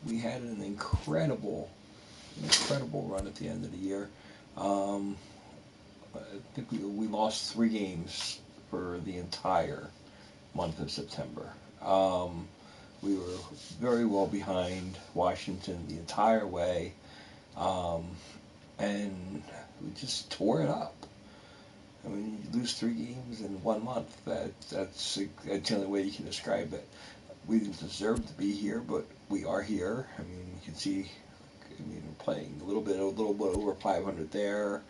We had an incredible run at the end of the year. Um, I think we lost 3 games for the entire month of September. We were very well behind Washington the entire way, um, and we just tore it up. I mean, you lose 3 games in 1 month. That's the only way you can describe it. We didn't deserve to be here, but we are here. I mean, you can see. I mean, we're playing a little bit over 500 there.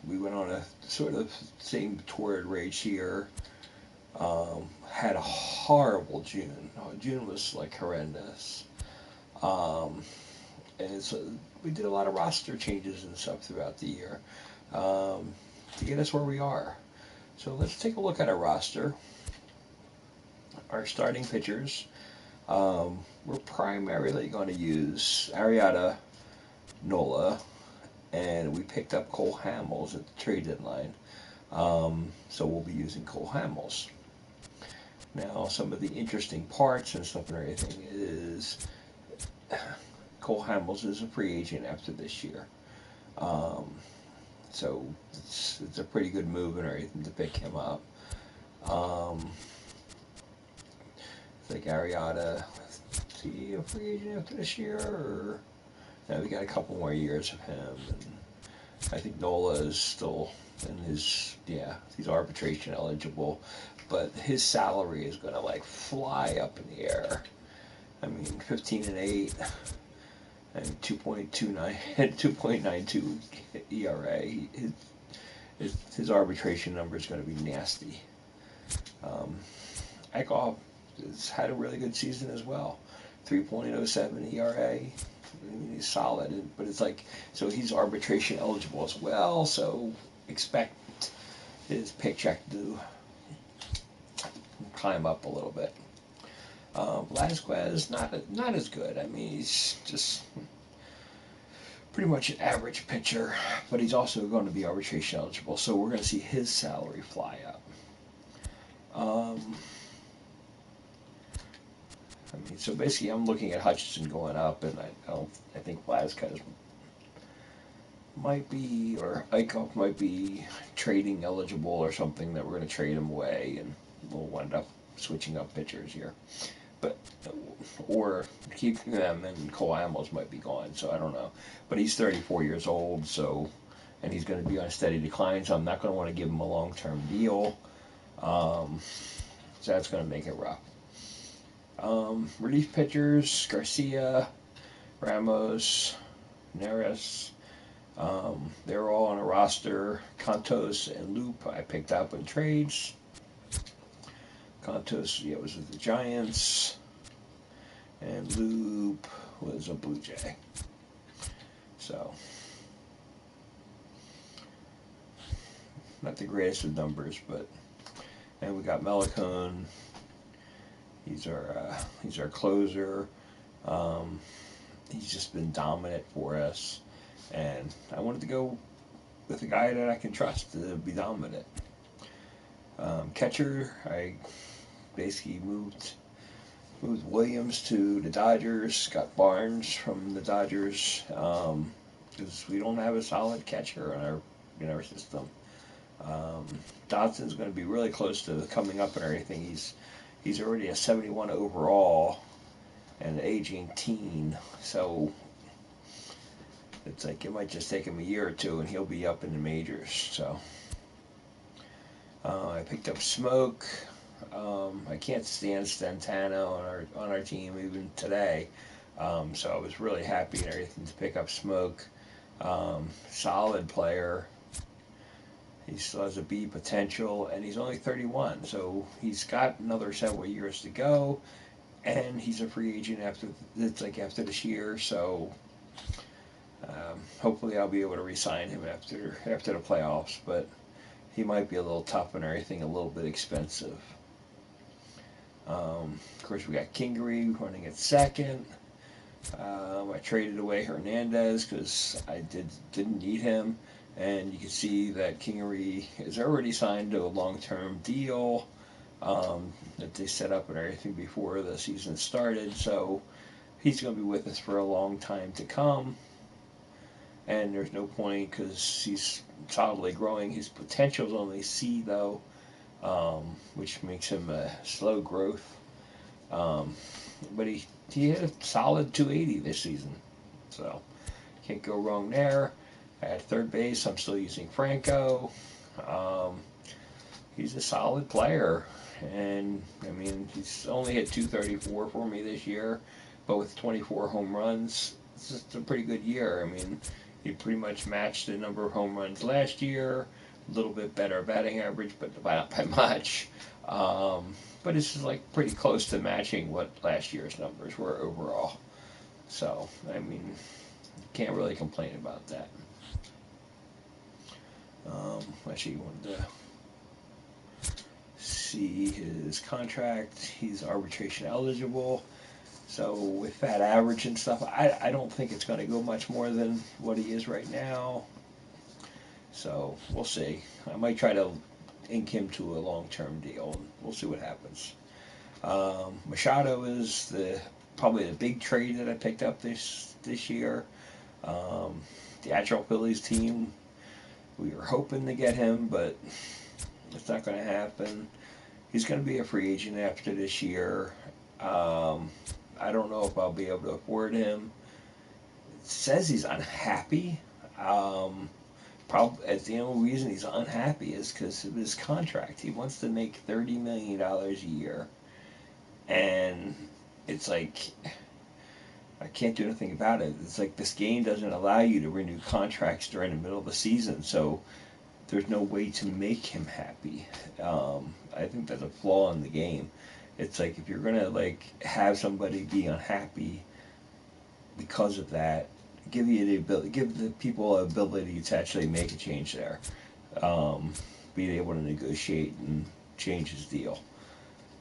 We went on a sort of same torrid rage here. Had a horrible June. June was like horrendous. Um, and so we did a lot of roster changes and stuff throughout the year to get us where we are. So let's take a look at our roster. Our starting pitchers. We're primarily going to use Arietta, Nola, and we picked up Cole Hamels at the trade deadline. So we'll be using Cole Hamels. Now, some of the interesting parts and stuff and everything is Cole Hamels is a free agent after this year. Um, so it's a pretty good move and everything to pick him up. I think Arietta, is he a free agent after this year? Or no, we got a couple more years of him. And I think Nola is still in his, yeah, he's arbitration eligible. But his salary is going to like fly up in the air. I mean, 15-8 and 2.29 2.92 ERA. His arbitration number is going to be nasty. Eichhoff has had a really good season as well. 3.07 ERA. I mean, he's solid, but it's like, so he's arbitration eligible as well. So expect his paycheck to climb up a little bit. Velasquez, not as good. I mean, he's just pretty much an average pitcher, but he's also going to be arbitration eligible, so we're going to see his salary fly up. I mean, so basically, I'm looking at Hutchinson going up, and I think Velasquez might be, or Eichhoff might be trading eligible or something, that we're going to trade him away, and we'll end up switching up pitchers here. But or keeping them, and Cole Hamels might be gone, so I don't know. But he's 34 years old, so, and he's going to be on a steady decline, so I'm not going to want to give him a long-term deal. So that's going to make it rough. Relief pitchers: Garcia, Ramos, Neris. They're all on a roster. Cantos and Loop I picked up in trades. Cantos, yeah, was with the Giants, and Loop was a Blue Jay. So, not the greatest of numbers, but, and we got Melicone. He's our closer. He's just been dominant for us, and I wanted to go with a guy that I can trust to be dominant. Catcher, I basically moved Williams to the Dodgers, got Barnes from the Dodgers, because we don't have a solid catcher in our system. Dodson's going to be really close to coming up and everything. He's already a 71 overall and an aging teen, so it's like it might just take him a year or two and he'll be up in the majors. So I picked up Smoke. I can't stand Stantano on our team even today, so I was really happy and everything to pick up Smoke. Solid player. He still has a B potential, and he's only 31, so he's got another several years to go, and he's a free agent after this year. So hopefully I'll be able to re-sign him after the playoffs, but he might be a little tough and everything, a little bit expensive. Of course, we got Kingery running at second. I traded away Hernandez because I didn't need him, and you can see that Kingery is already signed to a long-term deal. that they set up and everything before the season started. So he's going to be with us for a long time to come. And there's no point because he's solidly growing. His potential's only C though, which makes him a slow growth. But he hit a solid 280 this season, so can't go wrong there. At third base, I'm still using Franco. Um, he's a solid player, and I mean he's only hit 234 for me this year, but with 24 home runs, it's just a pretty good year. I mean, he pretty much matched the number of home runs last year. A little bit better batting average, but not by much. But it's just like pretty close to matching what last year's numbers were overall. So I mean, can't really complain about that. Actually, wanted to see his contract. He's arbitration eligible. So with that average and stuff, I don't think it's going to go much more than what he is right now. So we'll see. I might try to ink him to a long-term deal, and we'll see what happens. Machado is probably the big trade that I picked up this year. The actual Phillies team, we were hoping to get him, but it's not going to happen. He's going to be a free agent after this year. I don't know if I'll be able to afford him. It says he's unhappy. The only reason he's unhappy is because of his contract. He wants to make $30 million a year. And it's like, I can't do anything about it. It's like this game doesn't allow you to renew contracts during the middle of the season. So there's no way to make him happy. I think that's a flaw in the game. It's like if you're gonna like have somebody be unhappy because of that, give the people the ability to actually make a change there. Being able to negotiate and change his deal.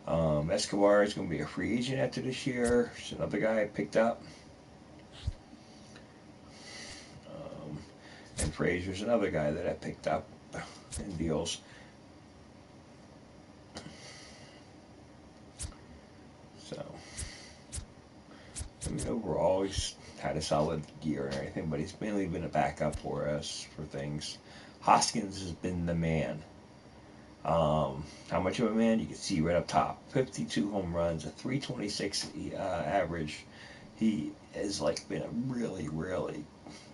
Escobar is going to be a free agent after this year. It's another guy I picked up. And Frazier's another guy that I picked up in deals. So, I mean, overall, he's had a solid year and everything, but he's mainly been a backup for us for things. Hoskins has been the man. How much of a man? You can see right up top. 52 home runs, a 326 average. He has like been a really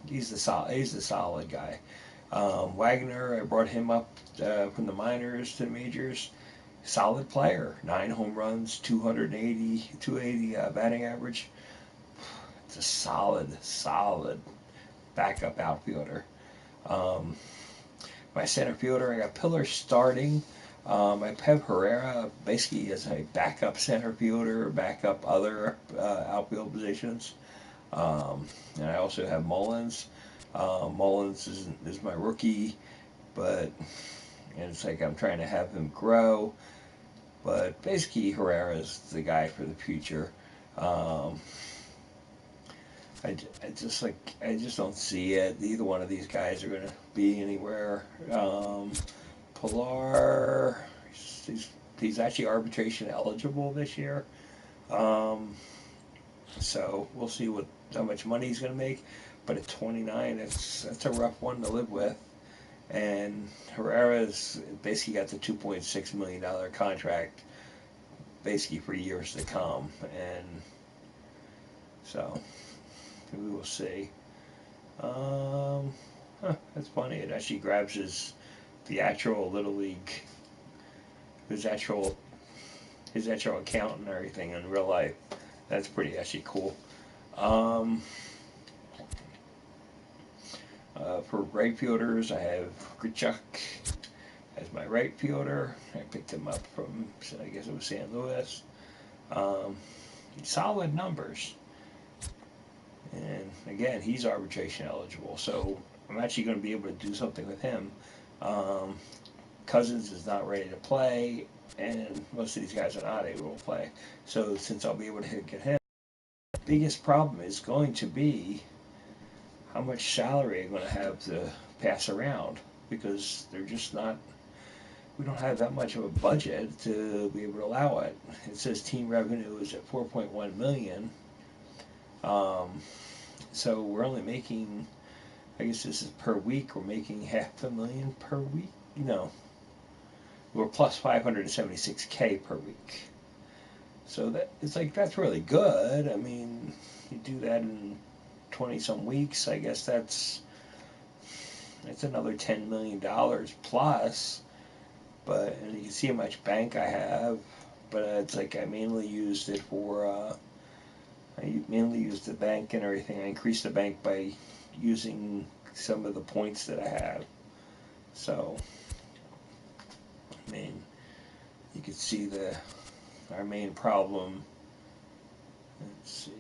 he's the solid guy. Wagner, I brought him up from the minors to the majors. Solid player. 9 home runs, 280 batting average. It's a solid backup outfielder. My center fielder, I got Pillar starting. I have Herrera basically as a backup center fielder, backup other outfield positions. And I also have Mullins. Mullins is my rookie, and it's like I'm trying to have him grow. But basically, Herrera is the guy for the future. I just don't see it. Either one of these guys are going to be anywhere. Pilar, he's actually arbitration eligible this year. So we'll see how much money he's going to make. But at 29, that's a rough one to live with. And Herrera's basically got the $2.6 million contract basically for years to come. And so we will see. That's funny. It actually grabs the actual Little League, his actual account and everything in real life. That's pretty actually cool. For right fielders, I have Grichuk as my right fielder. I picked him up from, I guess it was St. Louis. Solid numbers. And again, he's arbitration eligible, so I'm actually going to be able to do something with him. Cousins is not ready to play, and most of these guys are not able to play. So since I'll be able to get him, the biggest problem is going to be how much salary I'm going to have to pass around, because they're just not we don't have that much of a budget to be able to allow it. It says team revenue is at 4.1 million. So we're only making, I guess this is per week, we're making $500,000 per week. No, we're plus 576K per week. So that it's like that's really good. I mean, you do that in 20 some weeks. I guess that's another $10 million plus. But and you can see how much bank I have. But it's like I mainly used it for. I mainly used the bank and everything. I increased the bank by using some of the points that I have. So, I mean, you can see our main problem. Let's see.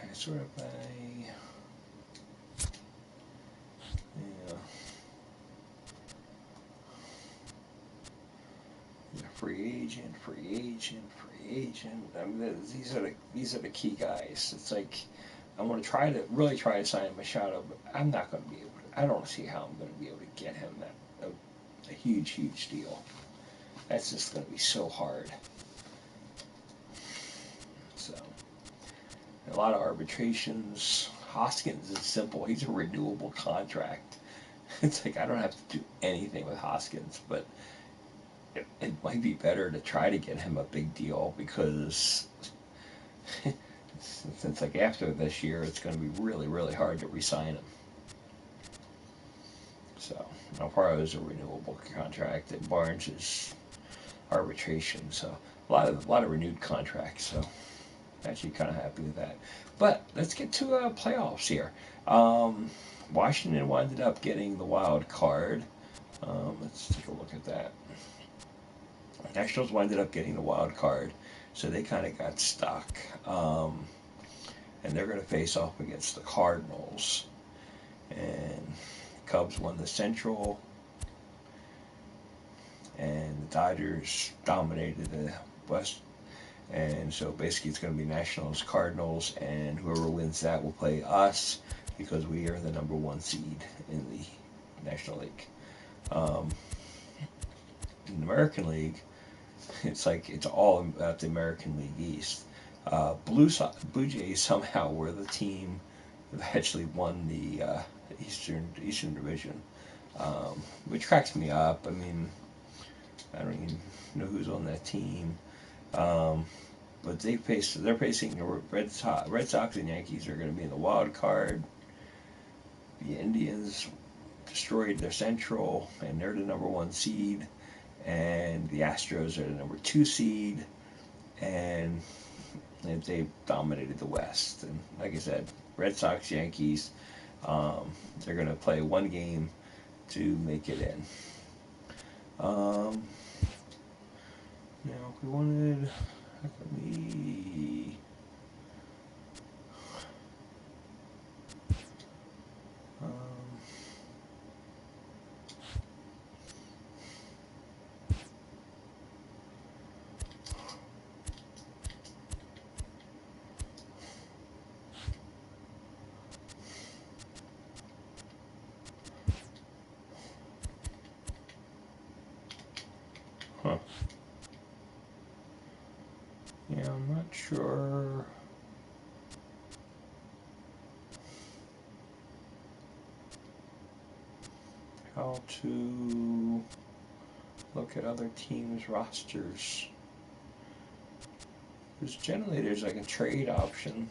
I sort of free agent, free agent, free agent. I mean, these are the key guys. It's like I want to really try to sign Machado, but I'm not going to be able to. I don't see how I'm going to be able to get him a huge deal. That's just going to be so hard. So a lot of arbitrations. Hoskins is simple. He's a renewable contract. It's like I don't have to do anything with Hoskins, but it might be better to try to get him a big deal because since like after this year, it's going to be really hard to re-sign him. So Alfaro is a renewable contract, and Barnes is arbitration. So a lot of renewed contracts. So actually kind of happy with that. But let's get to playoffs here. Washington ended up getting the wild card. Let's take a look at that. Nationals ended up getting the wild card, so they kind of got stuck. And they're going to face off against the Cardinals. And Cubs won the Central, and the Dodgers dominated the West. And so basically it's going to be Nationals, Cardinals, and whoever wins that will play us because we are the number one seed in the National League. In the American League, it's like it's all about the American League East. Blue Jays somehow were the team that actually won the Eastern Division, which cracks me up. I mean, I don't even know who's on that team. But they're facing the Red Sox and Yankees are going to be in the wild card. The Indians destroyed their Central, and they're the number one seed. And the Astros are the number two seed, and they dominated the West. And like I said, Red Sox, Yankees, they're going to play one game to make it in. Now, if we wanted, how can we? Yeah, I'm not sure. How to look at other teams' rosters. Because generally there's like a trade option.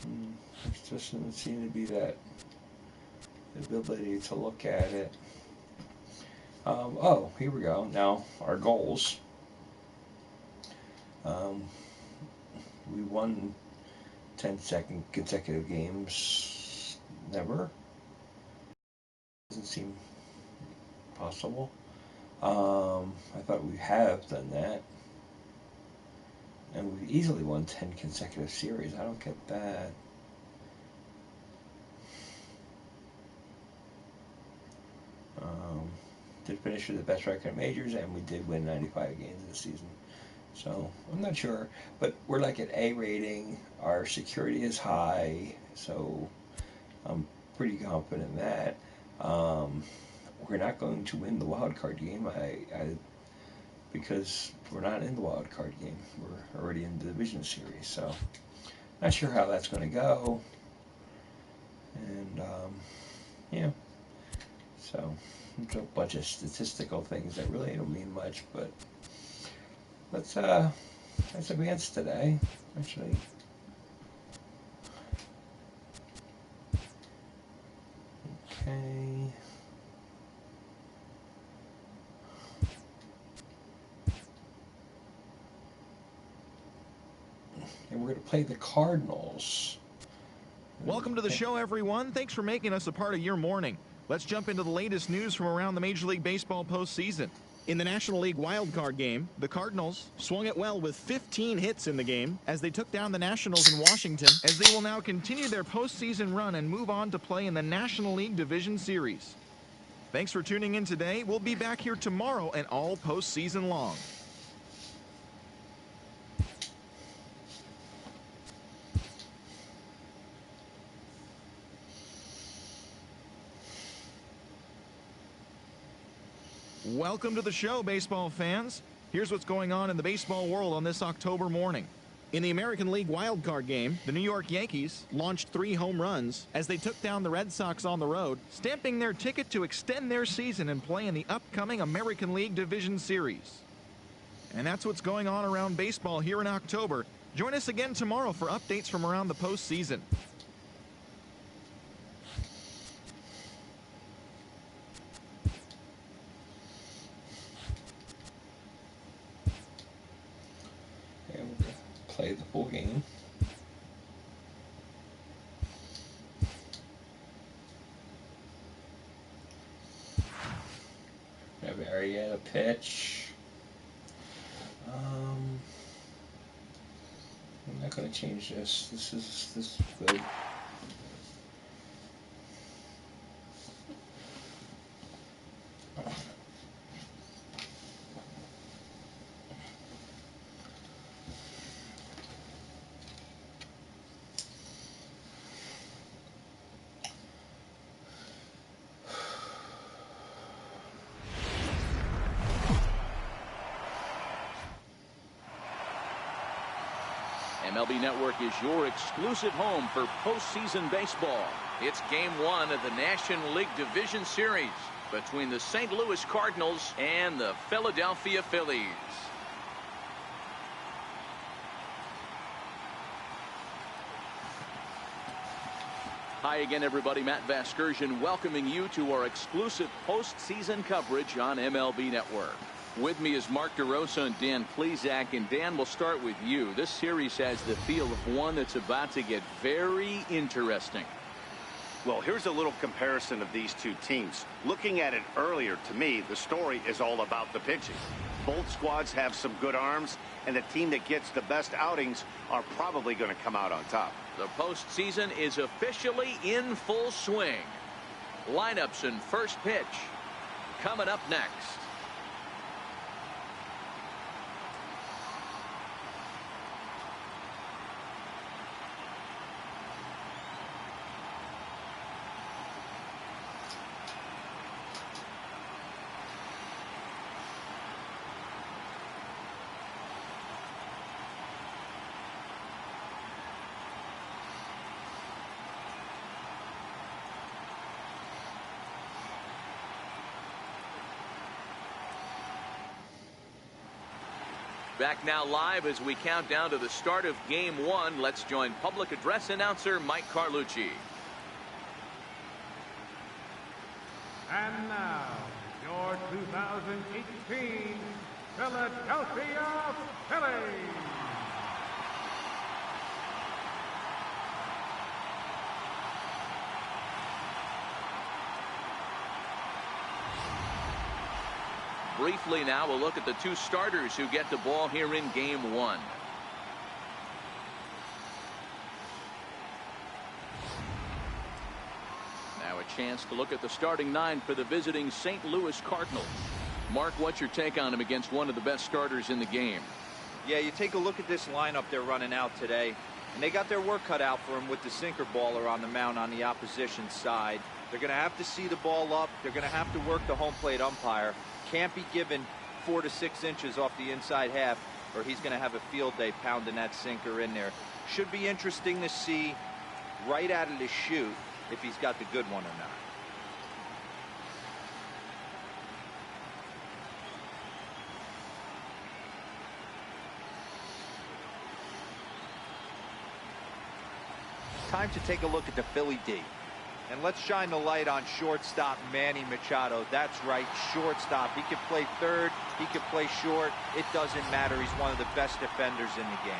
There just doesn't seem to be that ability to look at it. Oh, here we go. Now, our goals. We won 10 consecutive games. Never. Doesn't seem possible. I thought we have done that. And we easily won 10 consecutive series. I don't get that. Did finish with the best record in majors, and we did win 95 games this season. So I'm not sure, but we're like an A rating. Our security is high, so I'm pretty confident in that. we're not going to win the wild card game. Because we're not in the wild card game. We're already in the division series, so not sure how that's going to go. And yeah, so it's a bunch of statistical things that really don't mean much. But let's advance today. Actually. Okay. And we're going to play the Cardinals. Welcome to the show, everyone. Thanks for making us a part of your morning. Let's jump into the latest news from around the Major League Baseball postseason. In the National League wildcard game, the Cardinals swung it well with 15 hits in the game as they took down the Nationals in Washington, as they will now continue their postseason run and move on to play in the National League Division Series. Thanks for tuning in today. We'll be back here tomorrow and all postseason long. Welcome to the show, baseball fans. Here's what's going on in the baseball world on this October morning. In the American League wildcard game, the New York Yankees launched 3 home runs as they took down the Red Sox on the road, stamping their ticket to extend their season and play in the upcoming American League Division Series. And that's what's going on around baseball here in October. Join us again tomorrow for updates from around the postseason. Play the full game. Marietta pitch. I'm not going to change this. This is good. MLB Network is your exclusive home for postseason baseball. It's Game 1 of the National League Division Series between the St. Louis Cardinals and the Philadelphia Phillies. Hi again, everybody. Matt Vasgersian welcoming you to our exclusive postseason coverage on MLB Network. With me is Mark DeRosa and Dan Plesac. And Dan, we'll start with you. This series has the feel of one that's about to get very interesting. Well, here's a little comparison of these two teams. Looking at it earlier, to me, the story is all about the pitching. Both squads have some good arms, and the team that gets the best outings are probably going to come out on top. The postseason is officially in full swing. Lineups and first pitch coming up next. Back now live as we count down to the start of Game 1. Let's join public address announcer Mike Carlucci. And now, your 2018 Philadelphia Phillies. Briefly now, we'll look at the two starters who get the ball here in Game 1. Now a chance to look at the starting 9 for the visiting St. Louis Cardinals. Mark, what's your take on him against one of the best starters in the game? Yeah, you take a look at this lineup they're running out today, and they got their work cut out for him with the sinker baller on the mound on the opposition side. They're going to have to see the ball up. They're going to have to work the home plate umpire. Can't be given 4 to 6 inches off the inside half, or he's going to have a field day pounding that sinker in there. Should be interesting to see right out of the chute if he's got the good one or not. Time to take a look at the Philly D. And let's shine the light on shortstop Manny Machado. That's right, shortstop. He can play third, he can play short. It doesn't matter. He's one of the best defenders in the game.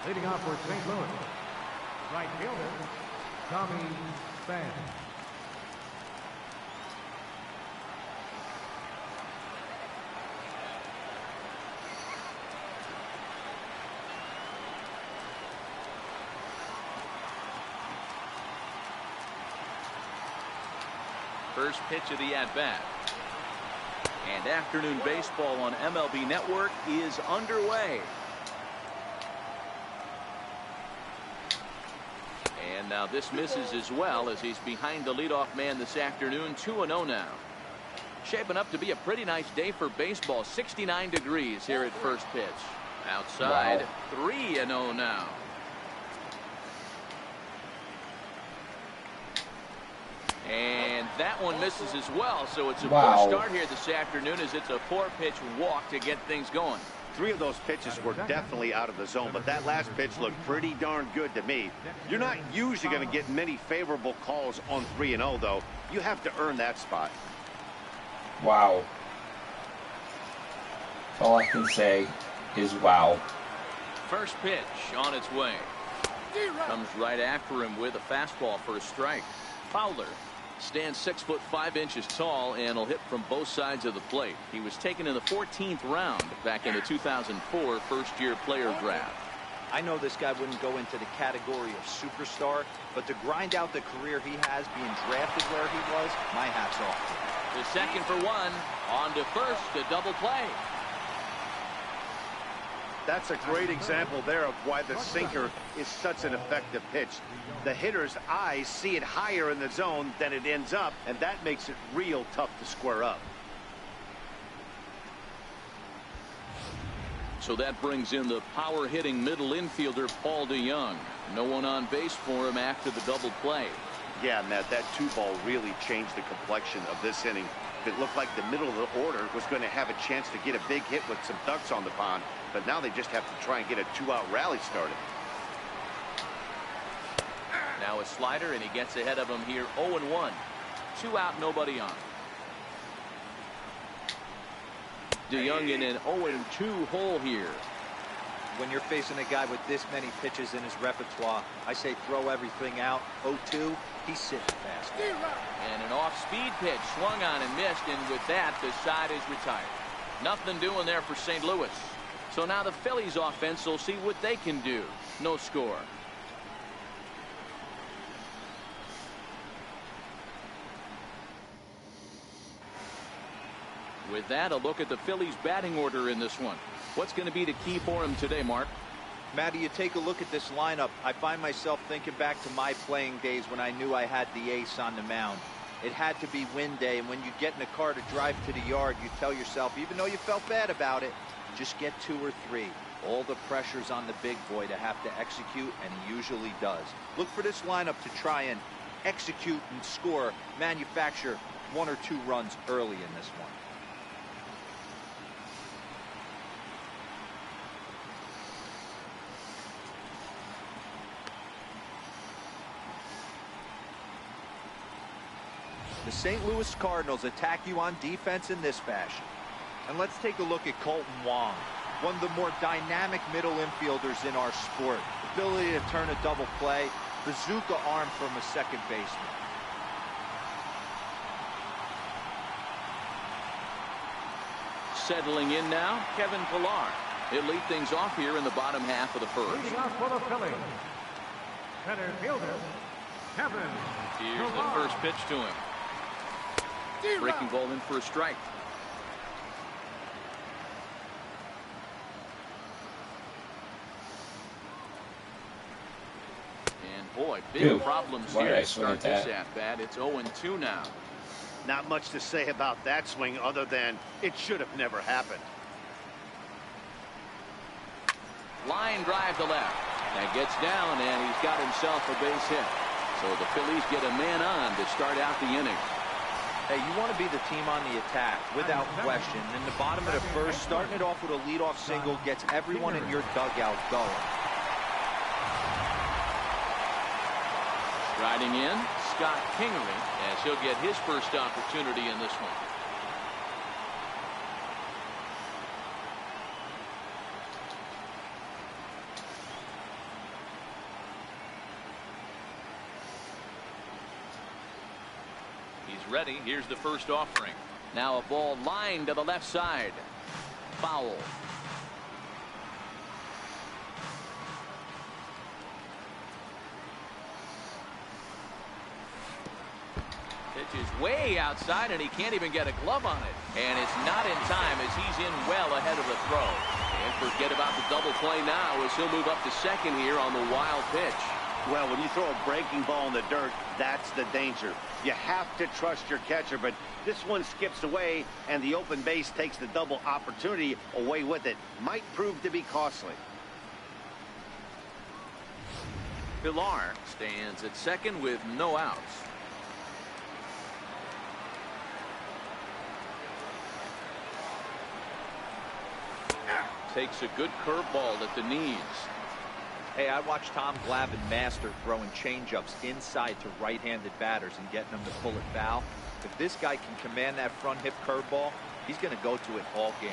Leading off for St. Louis, right fielder, Tommy Pham. First pitch of the at-bat. And afternoon baseball on MLB Network is underway. And now this misses as well as he's behind the leadoff man this afternoon. 2-0 now. Shaping up to be a pretty nice day for baseball. 69 degrees here at first pitch. Outside, 3-0 now. And that one misses as well, so it's a poor start here this afternoon as it's a 4-pitch walk to get things going. 3 of those pitches were definitely out of the zone, but that last pitch looked pretty darn good to me. You're not usually going to get many favorable calls on 3-0, though. You have to earn that spot. Wow. All I can say is wow. First pitch on its way. Comes right after him with a fastball for a strike. Fowler stands 6'5" tall and will hit from both sides of the plate. He was taken in the 14th round back in the 2004 first-year player draft. I know this guy wouldn't go into the category of superstar, but to grind out the career he has being drafted where he was, my hat's off. The second for one, on to first, a double play. That's a great example there of why the sinker is such an effective pitch. The hitter's eyes see it higher in the zone than it ends up, and that makes it real tough to square up. So that brings in the power-hitting middle infielder Paul DeJong. No one on base for him after the double play. Yeah, Matt, that 2-ball really changed the complexion of this inning. It looked like the middle of the order was going to have a chance to get a big hit with some ducks on the pond, but now they just have to try and get a 2-out rally started. Now a slider, and he gets ahead of him here. 0-1. 2 out, nobody on. DeJong in an 0-2 hole here. When you're facing a guy with this many pitches in his repertoire, I say throw everything out. 0-2, he's sitting fast. And an off-speed pitch swung on and missed, and with that, the side is retired. Nothing doing there for St. Louis. So now the Phillies offense will see what they can do. No score. With that, a look at the Phillies batting order in this one. What's going to be the key for him today, Mark? Matty, you take a look at this lineup. I find myself thinking back to my playing days when I knew I had the ace on the mound. It had to be win day, and when you get in a car to drive to the yard, you tell yourself, even though you felt bad about it, just get 2 or 3. All the pressure's on the big boy to have to execute, and he usually does. Look for this lineup to try and execute and score, manufacture 1 or 2 runs early in this one. The St. Louis Cardinals attack you on defense in this fashion. And let's take a look at Colton Wong, one of the more dynamic middle infielders in our sport. Ability to turn a double play, bazooka arm from a second baseman. Settling in now, Kevin Pillar. He'll lead things off here in the bottom half of the first. Leading off for the Phillies, center fielder, Kevin Here's Pillar. the first pitch to him. Breaking ball in for a strike. boy, big problems Why here did I to swing start at this at bat. It's 0-2 now. Not much to say about that swing other than it should have never happened. Line drive to left. That gets down, and he's got himself a base hit. So the Phillies get a man on to start out the inning. Hey, you want to be the team on the attack, without question. In the bottom of the first, starting it off with a leadoff single gets everyone in your dugout going. Riding in, Scott Kingery, as he'll get his first opportunity in this one. Ready. Here's the first offering. Now a ball lined to the left side. Foul. Pitch is way outside, and he can't even get a glove on it. And it's not in time as he's in well ahead of the throw. And forget about the double play now as he'll move up to second here on the wild pitch. Well, when you throw a breaking ball in the dirt, that's the danger. You have to trust your catcher, but this one skips away, and the open base takes the double opportunity away with it. Might prove to be costly. Pilar stands at second with no outs. Takes a good curveball at the knees. Hey, I watched Tom Glavine master throwing changeups inside to right-handed batters and getting them to pull it foul. If this guy can command that front hip curveball, he's going to go to it all game.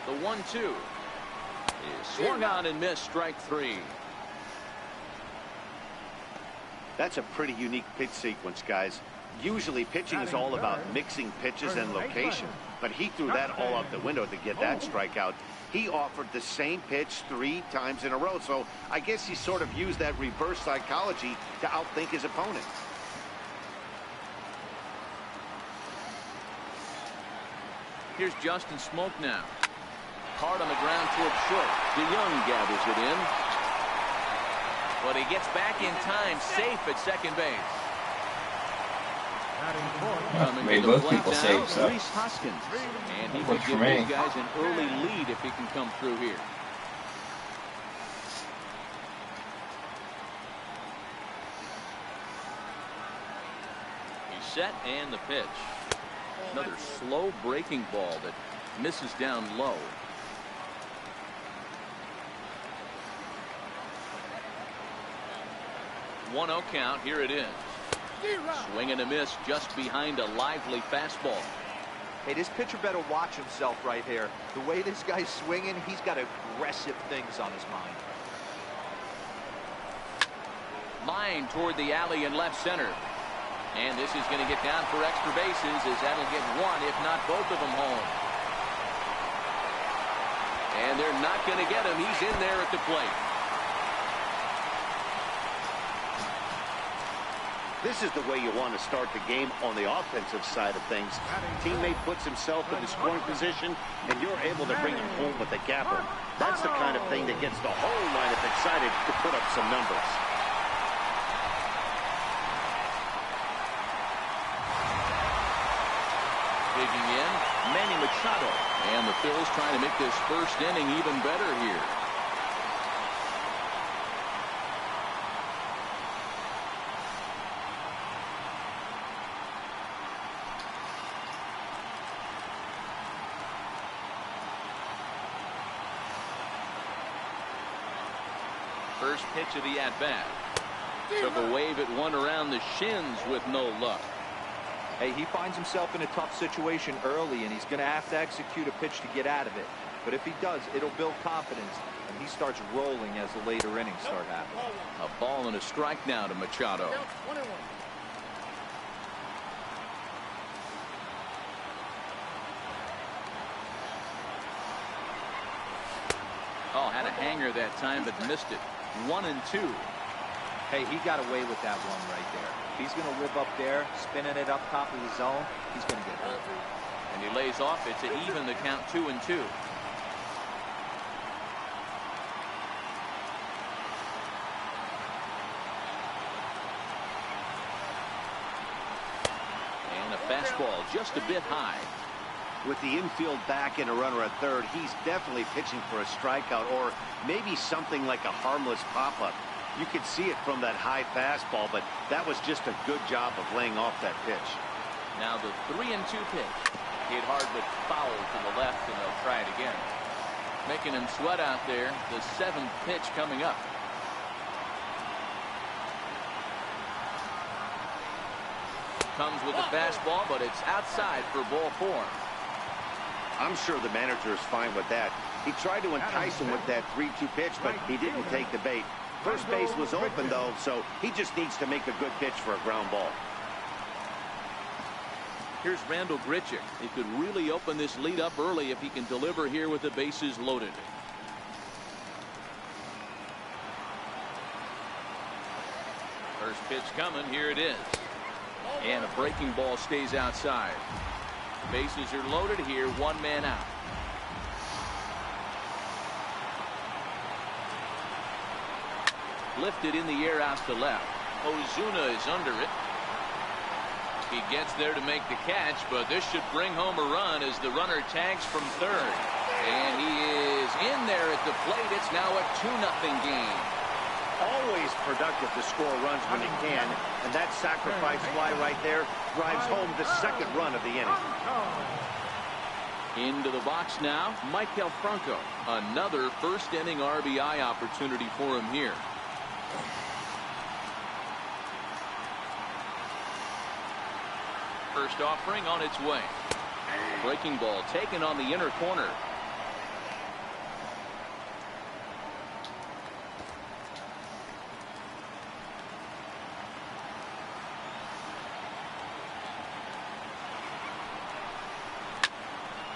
The 1-2 is swung on and missed, strike three. That's a pretty unique pitch sequence, guys. Usually pitching is all about mixing pitches and location, but he threw that all out the window to get that strikeout. He offered the same pitch 3 times in a row, so I guess he sort of used that reverse psychology to outthink his opponent. Here's Justin Smoke now. Hard on the ground towards short. DeYoung gathers it in. But he gets back in time, safe at second base. Made both people safe, so Reese Hoskins. And he could works for give me. these guys an early lead if he can come through here. He's set and the pitch. Another slow breaking ball that misses down low. 1-0 count. Here it is. Swing and a miss just behind a lively fastball. Hey, this pitcher better watch himself right here. The way this guy's swinging, he's got aggressive things on his mind. Line toward the alley in left center. And this is going to get down for extra bases as that'll get one, if not both of them home. And they're not going to get him. He's in there at the plate. This is the way you want to start the game on the offensive side of things. Teammate puts himself in the scoring position, and you're able to bring him home with a gapper. That's the kind of thing that gets the whole lineup excited to put up some numbers. Digging in, Manny Machado. And the Phils trying to make this first inning even better here. First pitch of the at-bat. Took a wave at one around the shins with no luck. Hey, he finds himself in a tough situation early, and he's going to have to execute a pitch to get out of it. But if he does, it'll build confidence, and he starts rolling as the later innings start happening. A ball and a strike now to Machado. Oh, had a hanger that time, but missed it. 1-2. Hey, he got away with that one right there. If he's going to live up there, spinning it up top of the zone, he's going to get hurt. And he lays off it to even the count 2-2. Fastball just a bit high. With the infield back and a runner at third, he's definitely pitching for a strikeout or maybe something like a harmless pop-up. You could see it from that high fastball, but that was just a good job of laying off that pitch. Now the 3-2 pitch. Hit hard but foul to the left, and they'll try it again. Making him sweat out there. The 7th pitch coming up. Comes with a fastball, but it's outside for ball 4. I'm sure the manager is fine with that. He tried to entice him with that 3-2 pitch, but he didn't take the bait. First base was open, though, so he just needs to make a good pitch for a ground ball. Here's Randall Grichuk. He could really open this lead up early if he can deliver here with the bases loaded. First pitch coming. Here it is. And a breaking ball stays outside. Bases are loaded here. 1 man out. Lifted in the air out to left. Ozuna is under it. He gets there to make the catch, but this should bring home a run as the runner tags from third. And he is in there at the plate. It's now a 2-0 game. Always productive to score runs when he can, and that sacrifice fly right there drives home the 2nd run of the inning. Into the box now, Maikel Franco. Another first-inning RBI opportunity for him here. First offering on its way. Breaking ball taken on the inner corner.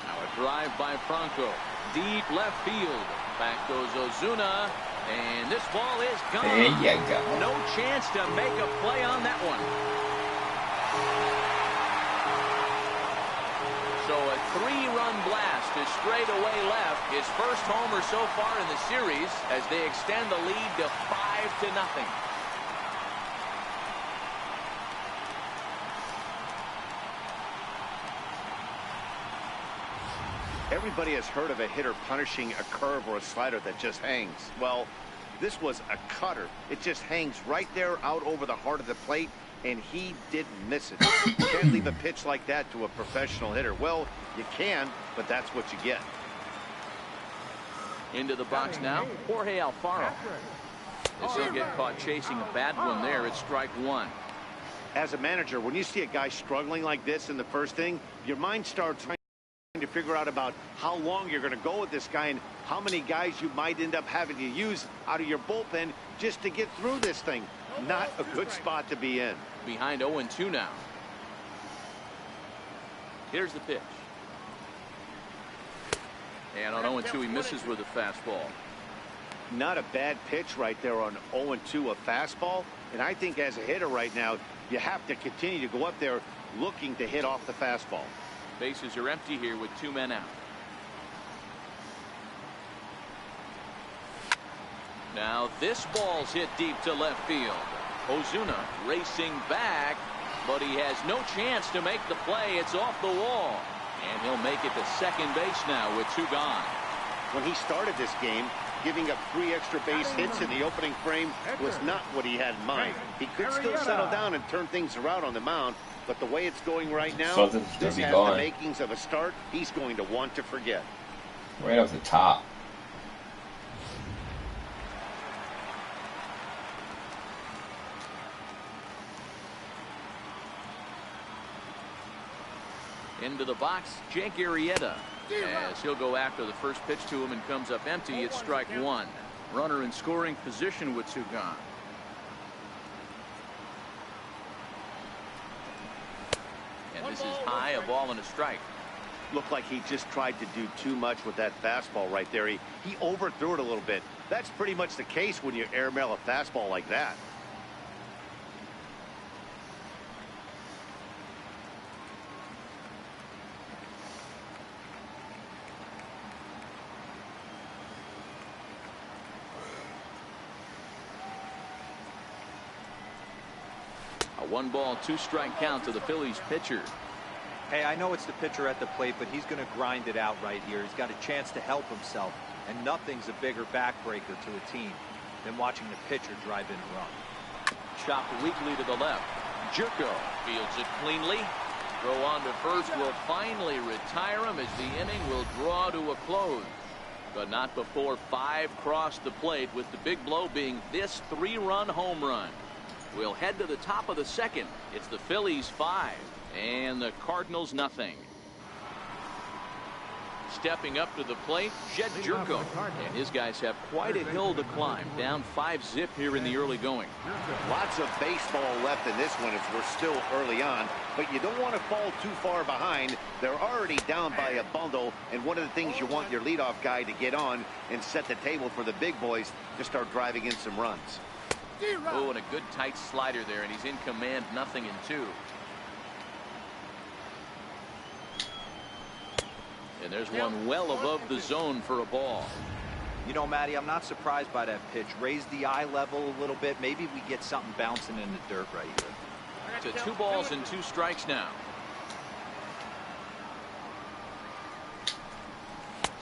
Now a drive by Franco. Deep left field. Back goes Ozuna. And this ball is gone. There you go. No chance to make a play on that one. So a 3-run blast is straight away left. His first homer so far in the series as they extend the lead to 5-0. Everybody has heard of a hitter punishing a curve or a slider that just hangs. Well, this was a cutter. It just hangs right there out over the heart of the plate, and he didn't miss it. You can't leave a pitch like that to a professional hitter. Well, you can, but that's what you get. Into the box now, Jorge Alfaro. As he'll get caught chasing a bad one there, it's strike 1. As a manager, when you see a guy struggling like this in the first inning, your mind starts trying to figure out about how long you're going to go with this guy and how many guys you might end up having to use out of your bullpen just to get through this thing. Not a good spot to be in. Behind 0-2 now. Here's the pitch. And on 0-2 he misses with a fastball. Not a bad pitch right there on 0-2, a fastball. And I think as a hitter right now, you have to continue to go up there looking to hit off the fastball. Bases are empty here with 2 men out. Now this ball's hit deep to left field. Ozuna racing back, but he has no chance to make the play. It's off the wall. And he'll make it to second base now with 2 gone. When he started this game, giving up 3 extra base hits in the opening frame was not what he had in mind. He could still settle down and turn things around on the mound, but the way it's going right now, this has the makings of a start he's going to want to forget. Right off the top. Into the box, Jake Arrieta. As he'll go after the first pitch to him and comes up empty, it's strike 1. Runner in scoring position with 2 gone. And this is high, a ball and a strike. Looked like he just tried to do too much with that fastball right there. He overthrew it a little bit. That's pretty much the case when you airmail a fastball like that. A 1-ball, 2-strike count to the Phillies pitcher. Hey, I know it's the pitcher at the plate, but he's going to grind it out right here. He's got a chance to help himself, and nothing's a bigger backbreaker to a team than watching the pitcher drive in a run. Chopped weakly to the left. Jerko fields it cleanly. Throw on to first will finally retire him as the inning will draw to a close. But not before 5 cross the plate, with the big blow being this 3-run home run. We'll head to the top of the second. It's the Phillies 5 and the Cardinals nothing. Stepping up to the plate, Jed Jerko, and his guys have quite a hill to climb. Down 5-zip here in the early going. Lots of baseball left in this one as we're still early on, but you don't want to fall too far behind. They're already down by a bundle, and one of the things you want your leadoff guy to get on and set the table for the big boys to start driving in some runs. Oh, and a good tight slider there, and he's in command, 0-2. And there's one well above the zone for a ball. You know, Matty, I'm not surprised by that pitch. Raise the eye level a little bit. Maybe we get something bouncing in the dirt right here. To 2 balls and 2 strikes now.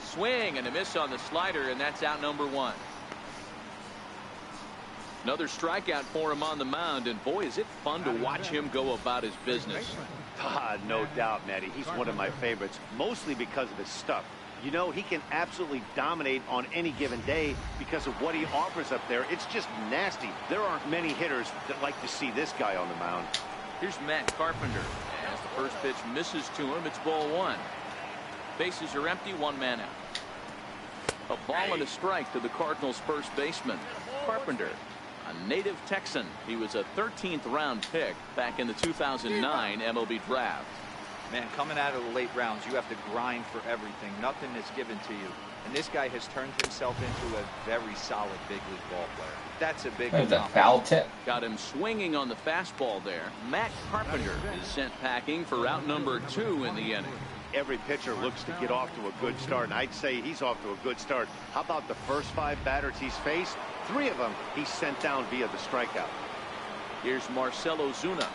Swing and a miss on the slider, and that's out number 1. Another strikeout for him on the mound, and boy, is it fun to watch him go about his business. No doubt, Matty. He's one of my favorites, mostly because of his stuff. You know, he can absolutely dominate on any given day because of what he offers up there. It's just nasty. There aren't many hitters that like to see this guy on the mound. Here's Matt Carpenter. As the first pitch misses to him, it's ball 1. Bases are empty, 1 man out. A ball and a strike to the Cardinals' first baseman, Carpenter. A native Texan. He was a 13th round pick back in the 2009 MLB draft. Man, coming out of the late rounds, you have to grind for everything. Nothing is given to you. And this guy has turned himself into a very solid big league ball player. That's a big That's a foul tip. Got him swinging on the fastball there. Matt Carpenter is sent packing for out number 2 in the inning. Every pitcher looks to get off to a good start, and I'd say he's off to a good start. How about the first 5 batters he's faced? 3 of them he's sent down via the strikeout. Here's Marcell Ozuna.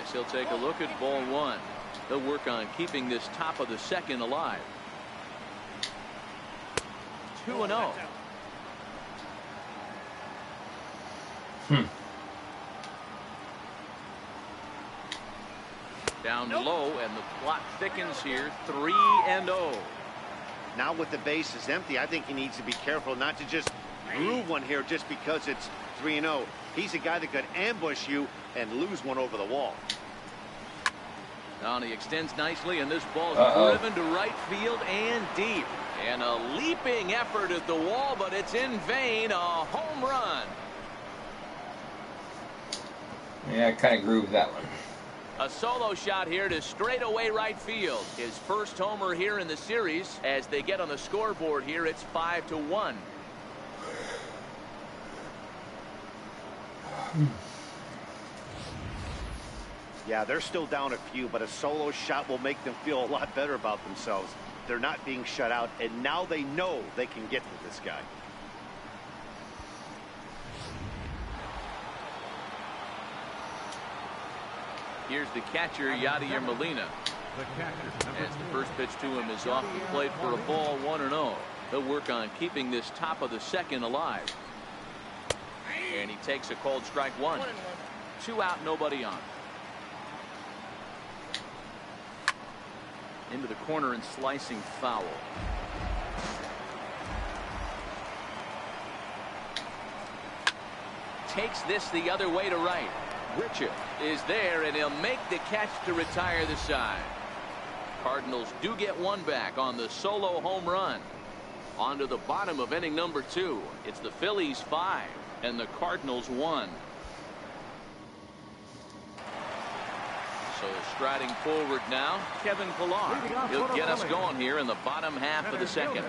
As he'll take a look at ball 1. They'll work on keeping this top of the second alive. 2-0. Down low, and the plot thickens here. 3-0. Now with the bases empty, I think he needs to be careful not to just groove one here just because it's 3-0. He's a guy that could ambush you and lose one over the wall. Now he extends nicely, and this ball's driven to right field and deep. And a leaping effort at the wall, but it's in vain. A home run. Yeah, I kind of grooved that one. A solo shot here to straightaway right field. His first homer here in the series. As they get on the scoreboard here, it's 5-1. Yeah, they're still down a few, but a solo shot will make them feel a lot better about themselves. They're not being shut out, and now they know they can get to this guy. Here's the catcher, Yadier Molina. As the first pitch to him is off the plate for a ball, 1-0. They'll work on keeping this top of the second alive. And he takes a called strike 1. 2 out, nobody on. Into the corner and slicing foul. Takes this the other way to right. Richard is there, and he'll make the catch to retire the side. Cardinals do get 1 back on the solo home run. On to the bottom of inning number 2. It's the Phillies 5 and the Cardinals 1. So striding forward now, Kevin Pillar. He'll get us going here in the bottom half of the second.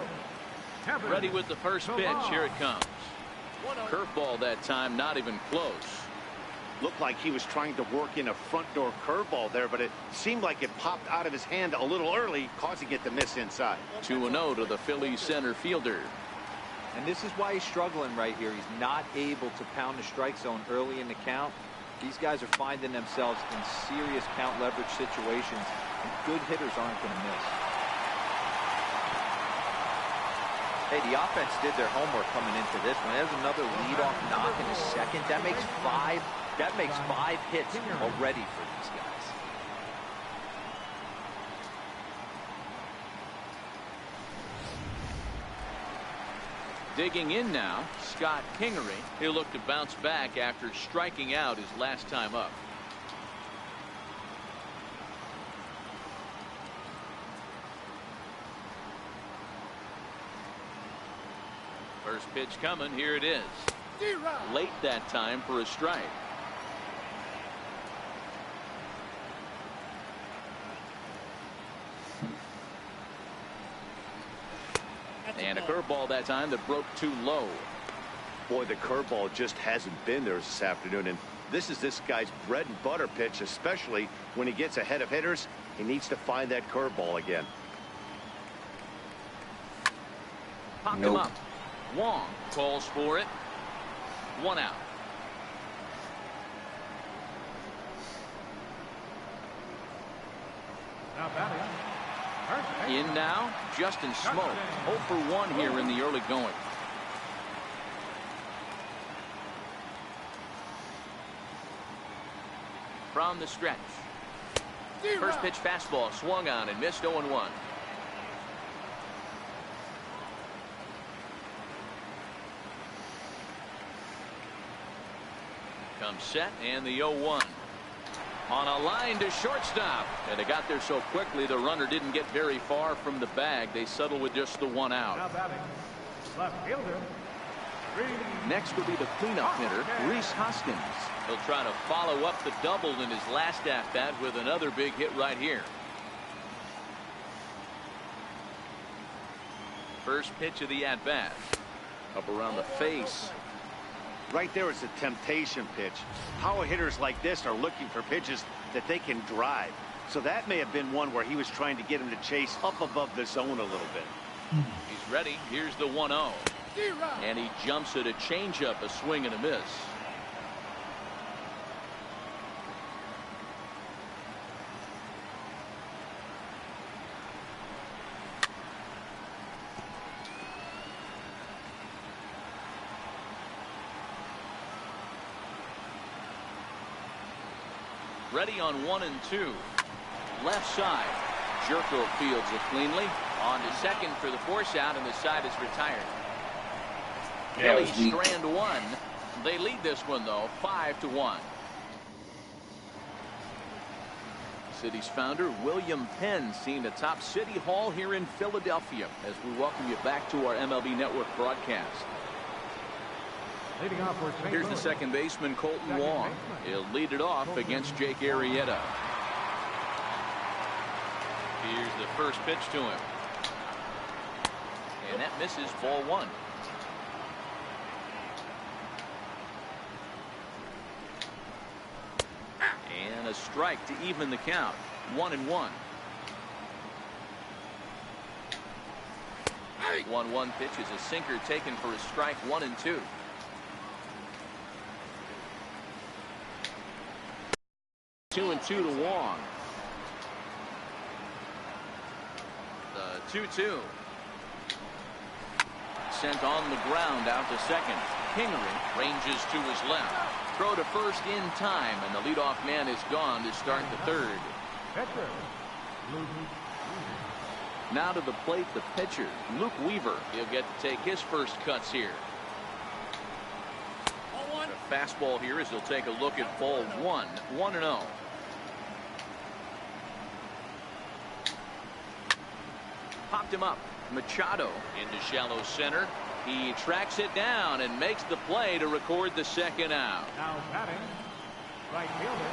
Ready with the first pitch. Here it comes. Curveball that time, not even close. Looked like he was trying to work in a front door curveball there, but it seemed like it popped out of his hand a little early, causing it to miss inside. 2-0 to the Phillies center fielder. And this is why he's struggling right here. He's not able to pound the strike zone early in the count. These guys are finding themselves in serious count leverage situations, and good hitters aren't going to miss. Hey, the offense did their homework coming into this one. There's another leadoff knock in the second. That makes five hits already for these guys. Digging in now, Scott Kingery. He'll look to bounce back after striking out his last time up. First pitch coming. Here it is. Late that time for a strike. And a curveball that time that broke too low. Boy, the curveball just hasn't been there this afternoon, and this is this guy's bread and butter pitch, especially when he gets ahead of hitters. He needs to find that curveball again. Popped him up. Wong calls for it. 1 out. Now batting. In now, Justin Smoke. 0 for 1 here in the early going. From the stretch. First pitch fastball swung on and missed. 0-1. Comes set and the 0-1. On a line to shortstop, and they got there so quickly the runner didn't get very far from the bag. They settle with just the 1 out. Now batting. Left fielder. Next will be the cleanup hitter, Rhys Hoskins. He'll try to follow up the double in his last at-bat with another big hit right here. First pitch of the at-bat. Up around the face. Right there is a temptation pitch. Power hitters like this are looking for pitches that they can drive. So that may have been one where he was trying to get him to chase up above the zone a little bit. He's ready. Here's the 1-0. And he jumps at a changeup, a swing and a miss. Ready on 1 and 2. Left side. Jerko fields it cleanly. On to second for the force out, and the side is retired. Phillies strand 1. They lead this one, though, 5-1. City's founder, William Penn, seen atop City Hall here in Philadelphia as we welcome you back to our MLB Network broadcast. Leading off for St. Here's the Louis. second baseman, Colton Wong. He'll lead it off against Jake Arrieta. Here's the first pitch to him. And that misses, ball 1. And a strike to even the count. 1-1. 1-1 pitch is a sinker taken for a strike. 1-2. Two and 2 to Wong. The 2-2. Sent on the ground out to second. Kingery ranges to his left. Throw to first in time, and the leadoff man is gone to start the third. Now to the plate, the pitcher, Luke Weaver. He'll get to take his first cuts here. The fastball here as he'll take a look at ball 1. 1-0. Popped him up. Machado into shallow center. He tracks it down and makes the play to record the second out. Now batting. Right fielder.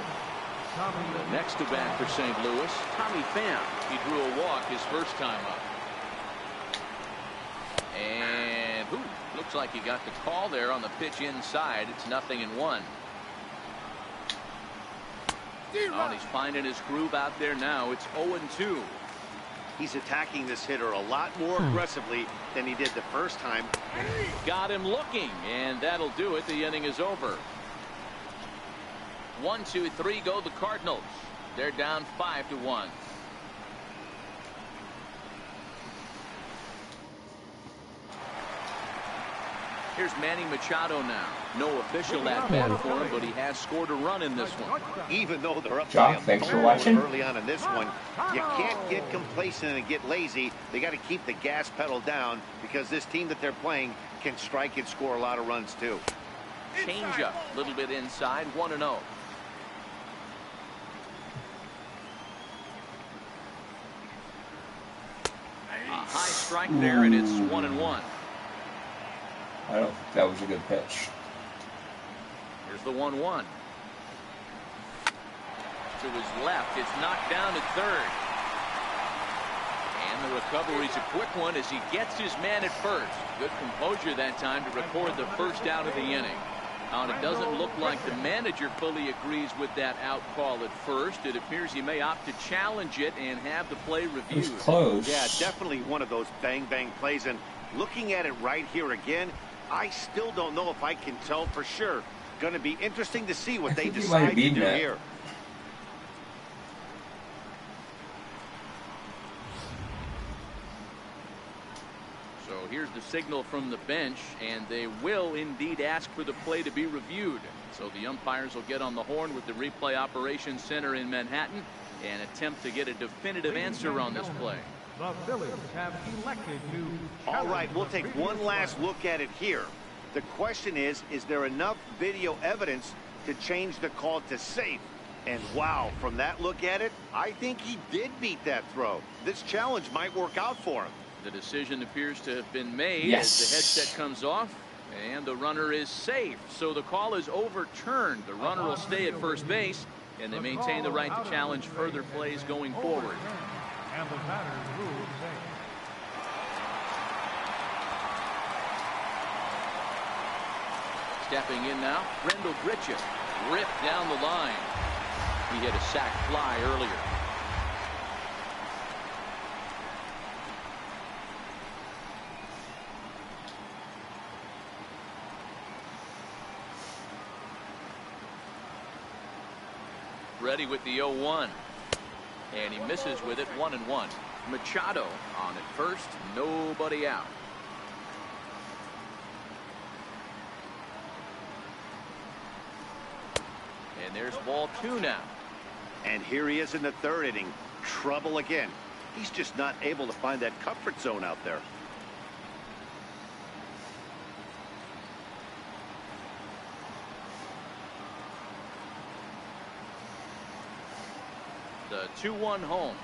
Tommy. Next to bat for St. Louis, Tommy Pham. He drew a walk his first time up. And looks like he got the call there on the pitch inside. It's 0-1. Oh, and he's finding his groove out there now. It's 0-2. He's attacking this hitter a lot more aggressively than he did the first time. Got him looking, and that'll do it. The inning is over. 1, 2, 3 go the Cardinals. They're down 5-1. Here's Manny Machado now. No official at bat for him, but he has scored a run in this one. Even though they're up Jock, by a thanks for ball watching. early on in this one, you can't get complacent and get lazy. They got to keep the gas pedal down because this team that they're playing can strike and score a lot of runs too. Change up, a little bit inside, 1-0. A high strike there, and it's 1-1. I don't think that was a good pitch. Here's the 1-1. To his left, it's knocked down to third. And the recovery's a quick one as he gets his man at first. Good composure that time to record the first out of the inning. And it doesn't look like the manager fully agrees with that out call at first. It appears he may opt to challenge it and have the play reviewed. It was close. Yeah, definitely one of those bang-bang plays. And looking at it right here again, I still don't know if I can tell for sure. Going to be interesting to see what they decide to do here. So here's the signal from the bench, and they will indeed ask for the play to be reviewed. So the umpires will get on the horn with the replay operations center in Manhattan and attempt to get a definitive answer on this play. The Phillies have elected to. All right, we'll take one last look at it here. The question is there enough video evidence to change the call to safe? And wow, from that look at it, I think he did beat that throw. This challenge might work out for him. The decision appears to have been made Yes. as the headset comes off, and the runner is safe. So the call is overturned. The runner will stay at first base, and they maintain the right to challenge further plays going forward. And the batter ruled safe. Stepping in now, Rendell Gritchett ripped down the line. He hit a sac fly earlier. Ready with the 0-1. And he misses with it, 1-1. Machado on at first, nobody out. And there's ball 2 now. And here he is in the third inning. Trouble again. He's just not able to find that comfort zone out there. The 2-1 home.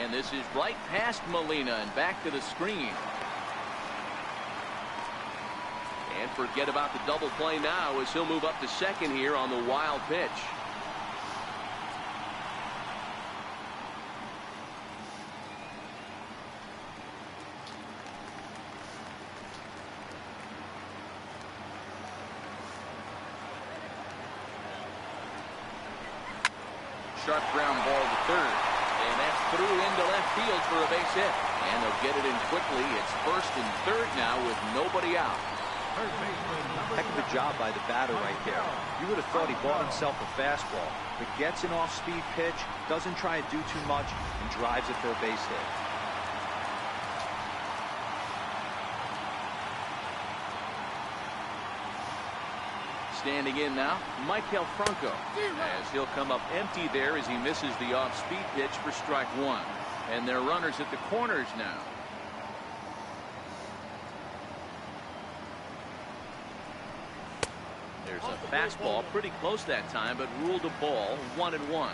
And this is right past Molina and back to the screen. And forget about the double play now as he'll move up to second here on the wild pitch. Sharp ground ball to third. And that's through into left field for a base hit. And they'll get it in quickly. It's first and third now with nobody out. Heck of a job by the batter right there. You would have thought he bought himself a fastball, but gets an off-speed pitch, doesn't try and do too much, and drives it for a base hit. Standing in now, Michael Franco, as he'll come up empty there as he misses the off-speed pitch for strike 1. And they're runners at the corners now. There's a fastball pretty close that time, but ruled a ball, 1-1.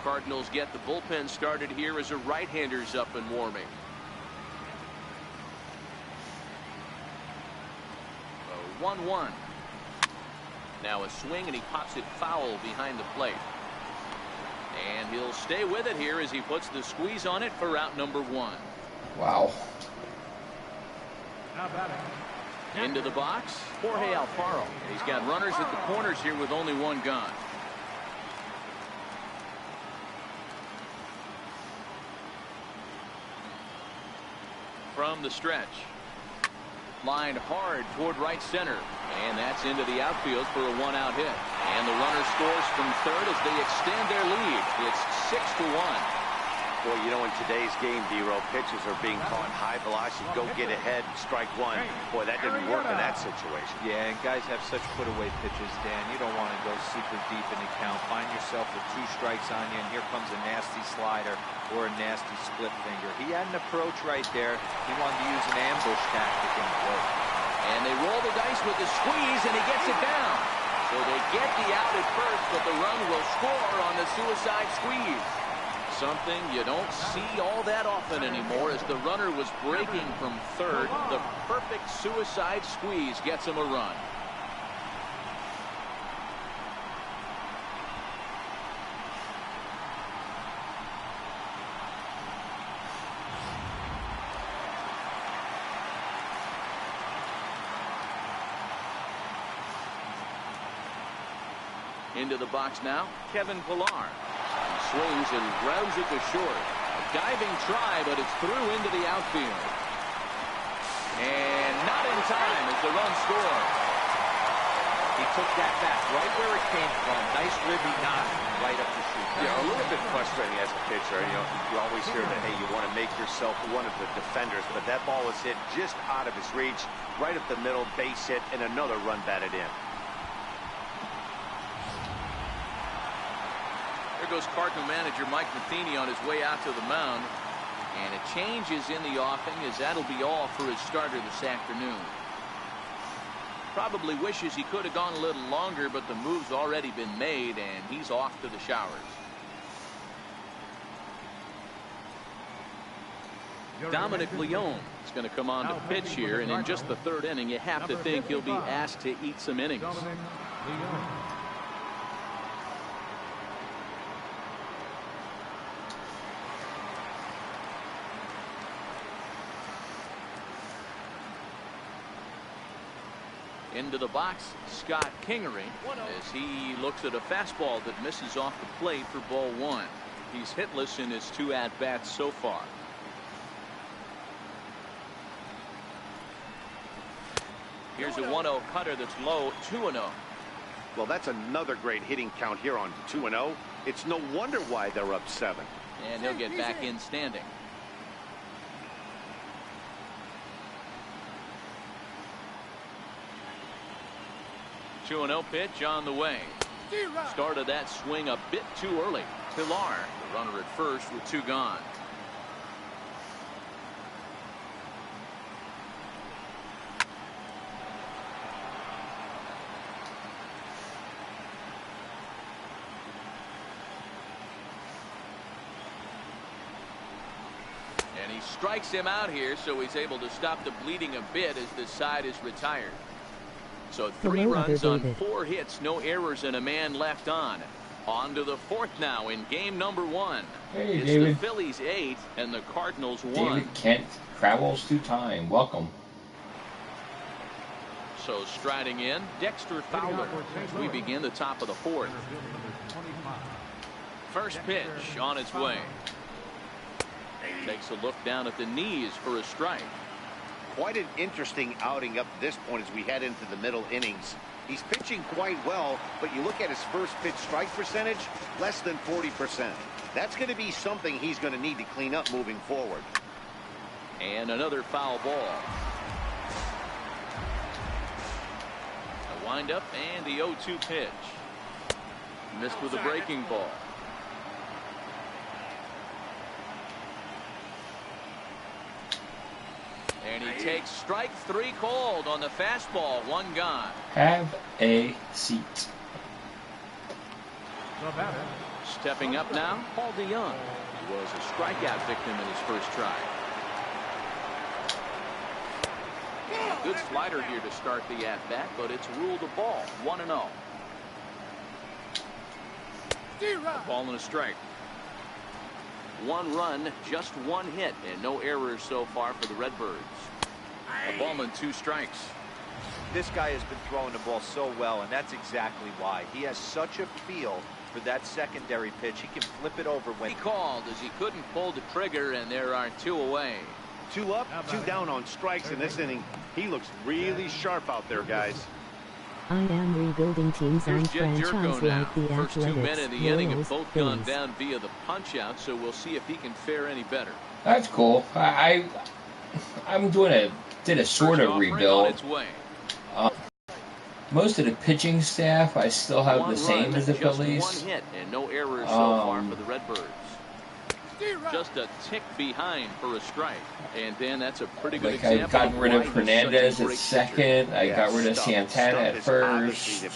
Cardinals get the bullpen started here as a right-hander's up and warming. 1-1. Now a swing, and he pops it foul behind the plate. And he'll stay with it here as he puts the squeeze on it for out number 1. Wow. Now batting. Into the box, Jorge Alfaro. He's got runners at the corners here with only one gone. From the stretch. Lined hard toward right center. And that's into the outfield for a one-out hit. And the runner scores from third as they extend their lead. It's 6-1. Boy, you know, in today's game, D-Row, pitches are being caught high velocity. Go get ahead, strike one. Boy, that didn't work in that situation. Yeah, and guys have such put-away pitches, Dan. You don't want to go super deep in the count. Find yourself with 2 strikes on you, and here comes a nasty slider or a nasty split finger. He had an approach right there. He wanted to use an ambush tactic and it worked. And they roll the dice with the squeeze, and he gets it down. So they get the out at first, but the run will score on the suicide squeeze. Something you don't see all that often anymore as the runner was breaking from third. The perfect suicide squeeze gets him a run. Into the box now, Kevin Pillar. Swings and grounds it to short. A diving try, but it's through into the outfield. And not in time as the run scores. He took that back right where it came from. Nice ribby knock right up the shoot. Yeah, a little bit frustrating as a pitcher. You know, you always hear that, hey, you want to make yourself one of the defenders, but that ball was hit just out of his reach, right up the middle, base hit, and another run batted in. There goes Cardinal manager Mike Matheny on his way out to the mound. And a change is in the offing as that'll be all for his starter this afternoon. Probably wishes he could have gone a little longer, but the move's already been made and he's off to the showers. Dominic Leone is going to come on to pitch here, and in just the third inning you have to think he'll be asked to eat some innings. Into the box, Scott Kingery, as he looks at a fastball that misses off the plate for ball 1. He's hitless in his 2 at-bats so far. Here's a 1-0 cutter that's low, 2-0. Well, that's another great hitting count here on 2-0. It's no wonder why they're up 7. And he'll get back in standing. Two 2-0 pitch on the way. Started that swing a bit too early. Pillar, the runner at first with 2 gone. And he strikes him out here, so he's able to stop the bleeding a bit as this side is retired. So 3 runs on 4 hits, no errors, and a man left on. On to the 4th now in game number 1. Hey, it's David. the Phillies 8 and the Cardinals 1. David Kent travels through time. Welcome. So striding in, Dexter Fowler as we begin the top of the 4th. First pitch on its way. Takes a look down at the knees for a strike. Quite an interesting outing up to this point as we head into the middle innings. He's pitching quite well, but you look at his first pitch strike percentage, less than 40%. That's going to be something he's going to need to clean up moving forward. And another foul ball. A windup and the 0-2 pitch. Missed with a breaking ball. And he takes strike 3 called on the fastball. 1 gone. Have a seat. Stepping up now, Paul DeYoung. He was a strikeout victim in his first try. Good slider here to start the at-bat, but it's ruled a ball. 1-0. A ball and a strike. 1 run, just 1 hit, and no errors so far for the Redbirds. A ball and 2 strikes. This guy has been throwing the ball so well, and that's exactly why. He has such a feel for that secondary pitch. He can flip it over when he called as he couldn't pull the trigger, and there are 2 away. 2 up, 2 down on strikes in this inning. He looks really sharp out there, guys. I am rebuilding teams on franchise like the First 2 men Athletics, in the inning have Royals, both gone Phillies. down via the punch-out, so we'll see if he can fare any better. That's cool. I'm did a sort of rebuild. Most of the pitching staff I still have the same as the Phillies. Just 1 hit and no errors so far for the Redbirds. Just a tick behind for a strike. And Dan, that's a pretty good example. I got rid of Hernandez at second. I got rid of Santana at first.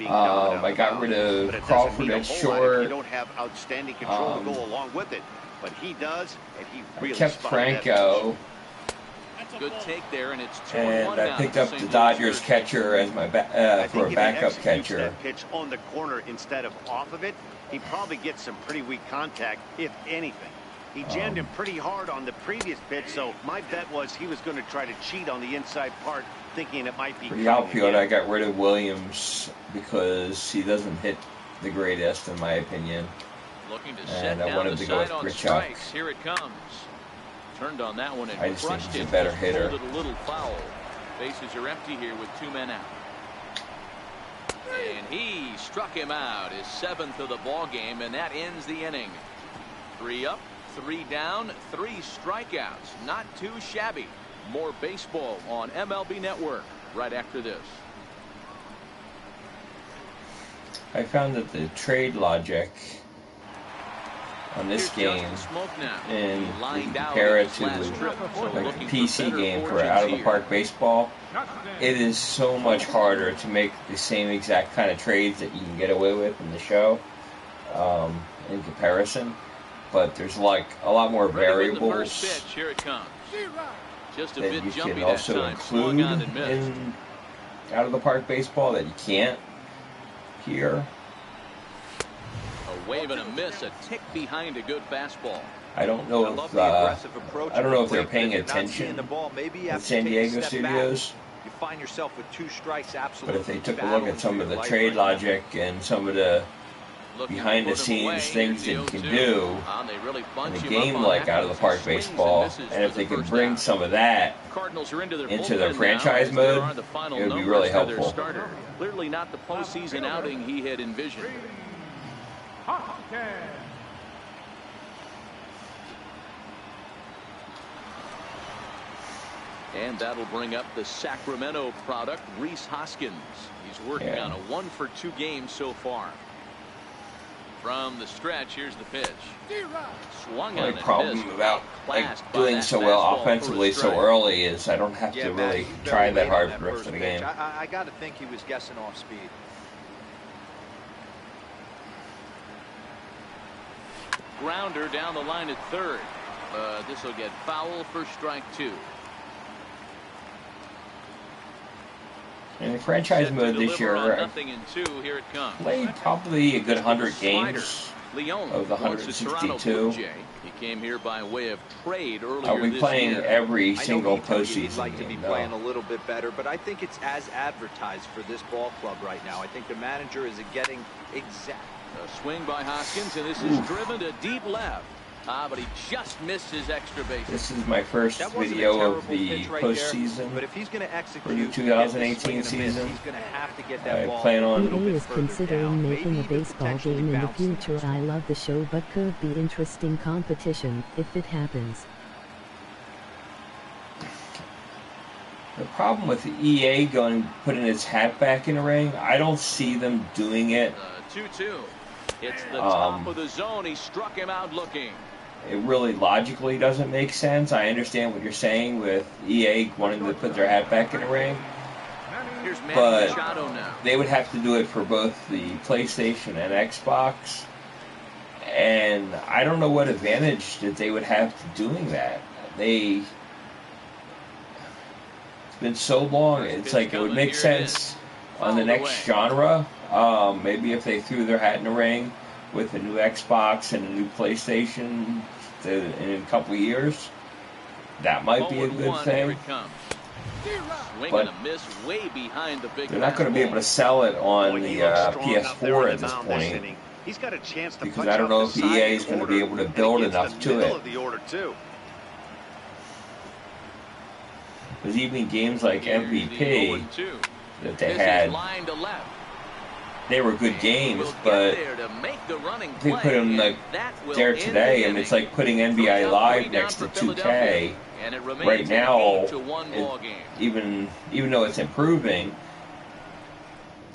I got rid of Crawford at short. You don't have outstanding control to go along with it, but he does, and he really kept Franco. Good take there, and it's 2-1 and I picked now up the Dodgers catcher as my for a backup catcher. That pitch on the corner instead of off of it, he probably gets some pretty weak contact, if anything. He jammed him pretty hard on the previous pitch, so my bet was he was going to try to cheat on the inside part, thinking it might be. For the outfield, I got rid of Williams because he doesn't hit the greatest, in my opinion. Looking to and set I down wanted the to go with side on Grichuk. strikes. Here it comes. Turned on that one and I just think crushed he's it. a better Just hitter. pulled it a little foul. Bases are empty here with 2 men out. And he struck him out, his 7th of the ball game, and that ends the inning. 3 up, 3 down, 3 strikeouts. Not too shabby. More baseball on MLB Network right after this. I found that the trade logic on this game, and we compare it to like the PC game for out of the park baseball, it is so much harder to make the same exact kind of trades that you can get away with in the show in comparison. But there's like a lot more variables that you can also include in out of the park baseball that you can't here. A wave and a miss, a tick behind a good fastball. I don't know if they're paying attention at San Diego studios. You find yourself with 2 strikes, absolutely. But if they took a look at some of the trade logic and some of the behind the scenes things that you can do in a game like out of the park baseball, and if they could bring some of that into their franchise mode, it would be really helpful. Clearly not the postseason outing he had envisioned. And that'll bring up the Sacramento product, Rhys Hoskins. He's working on a 1-for-2 game so far. From the stretch, here's the pitch. Swung on The problem about doing so well offensively so early is I don't have to really try that hard for the rest of the game. I got to think he was guessing off speed. Grounder down the line at third. This will get foul for strike 2. In the franchise mode this year, I played probably a good 100 games of the 162. He came here by way of trade earlier I'll be playing this year. every single postseason He'd like to be game, playing a little bit better, but I think it's as advertised for this ball club right now. I think the manager is getting exact. A swing by Hoskins, and this is driven to deep left. But he just missed his extra base. This is my first video of the postseason for the 2018 season. I plan on. EA is considering making a baseball game in the future. I love the show, but could be interesting competition if it happens. The problem with EA putting its hat back in the ring, I don't see them doing it. 2-2. It's the top of the zone. He struck him out looking. It really logically doesn't make sense. I understand what you're saying with EA wanting to put their hat back in the ring, but they would have to do it for both the PlayStation and Xbox, and I don't know what advantage that they would have to doing that. It's been so long, it's like it would make sense on the next genre, maybe if they threw their hat in the ring with a new Xbox and a new PlayStation in a couple of years. That might be a good thing. But they're not going to be able to sell it on the PS4 at this point, because I don't know if EA is going to be able to build enough to it. Because even games like Here's the MVP 0-2. that they This had, is line to left. they were good And games, will get but there to make the running they play, put them and like that will there end the today, and inning. it's like putting 3 NBA up, Live 3 next down to for Philadelphia. 2K. And it remains Right an now, 8-1 ball game. even though it's improving,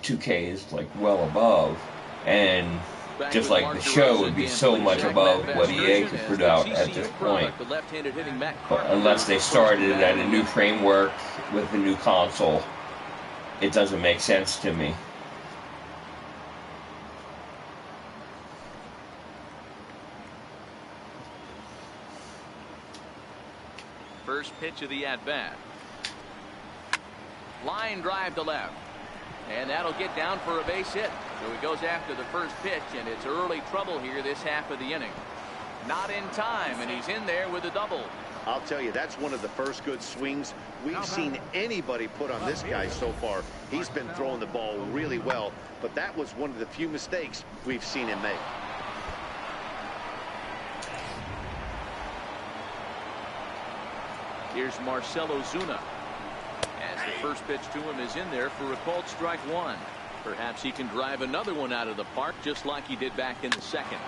2K is like well above, and Back just with like Mark the show DeRosa, would be Dan so much Plesac, above Matt what EA Vasgersian could as put the out at TCU this point. product, the left-handed hitting Matt Carpenter, Unless they the first started bat at of a the new inning. framework with a new console, it doesn't make sense to me. First pitch of the at-bat. Line drive to left. And that'll get down for a base hit. So he goes after the first pitch, and it's early trouble here this half of the inning. Not in time, and he's in there with a double. I'll tell you, that's one of the first good swings we've seen anybody put on this guy so far. He's been throwing the ball really well, but that was one of the few mistakes we've seen him make. Here's Marcell Ozuna. As the first pitch to him is in there for a called strike one. Perhaps he can drive another one out of the park just like he did back in the second.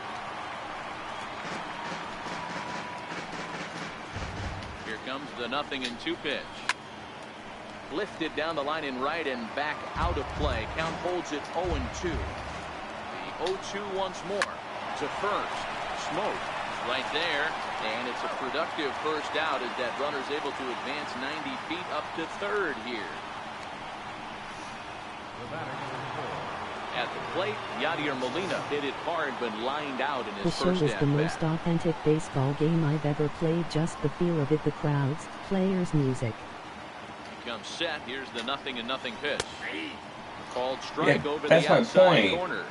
Here comes the 0-2 pitch. Lifted down the line in right and back out of play. Count holds it 0-2. The 0-2 once more to first. Smoke right there, and it's a productive first out as that runner's able to advance 90 feet up to third here. At the plate, Yadier Molina hit it hard but lined out in The his show first is the at-bat. most authentic baseball game I've ever played. Just the feel of it, the crowds, players, music. Comes set. Here's the 0-0 pitch. Called strike over that's the my outside point. corner.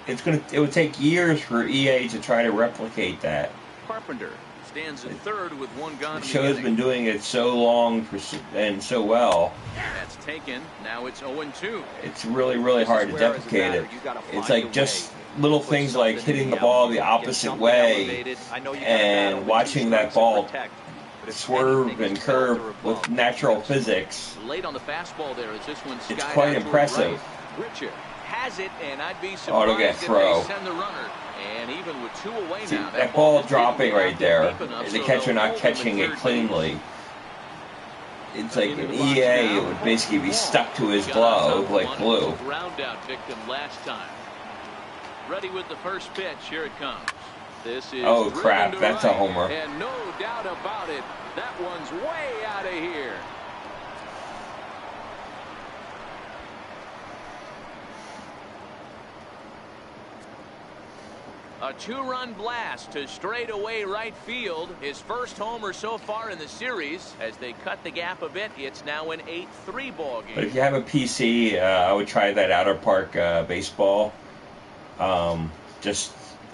It would take years for EA to try to replicate that. Carpenter stands at third with one gone. The show's in the been inning. doing it so long and so well. That's taken. Now it's 0-2. It's really, really hard to This is where, as a deprecate batter, it. you gotta It's find like a just way. little Put things like something in hitting the the ball the outfield, get opposite something way elevated. I know you gotta and battle with watching two that strikes ball and protect, but if swerve anything and is felt or curve above, with natural physics. Late on the fastball there as this one skied quite out to impressive. Right. Richard has it, and I'd be Auto surprised get if throw. they send the runner. And even with two away See, now, that ball didn't dropping get right there, deep enough, the so catcher they'll not hold him catching at it third cleanly. It's like Into an the box EA now. would basically be stuck to his Got glove on top like of glue. one. Ground out victim last time. Ready with the first pitch. Here it comes. This is Oh, driven crap, to that's a right, homer. And no doubt about it, that one's way out of here. A two-run blast to straightaway right field. His first homer so far in the series. As they cut the gap a bit, it's now an 8-3 ball game. But if you have a PC, I would try that Outer Park baseball. I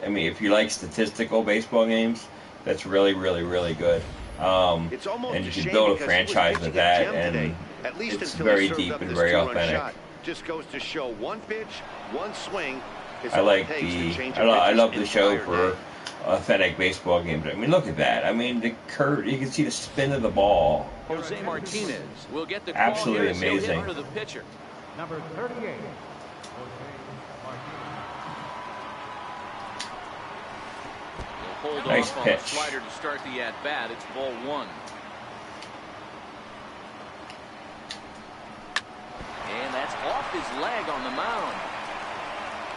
mean, if you like statistical baseball games, that's really, really, really good. It's almost And you a can shame build a because he was franchise pitching with a that, gem and today, at least it's until very he served deep up and this very two-run authentic. shot. Just goes to show one pitch, one swing is I all like it takes to change a I pitcher's love the show entire for day. authentic baseball games. I mean, look at that. I mean, the curve. You can see the spin of the ball. Jose Martinez will get the call Absolutely here as he'll hit amazing. for the pitcher. Number 38. Jose He'll hold Nice off on pitch. the slider to start the at-bat. It's ball one. And that's off his leg on the mound.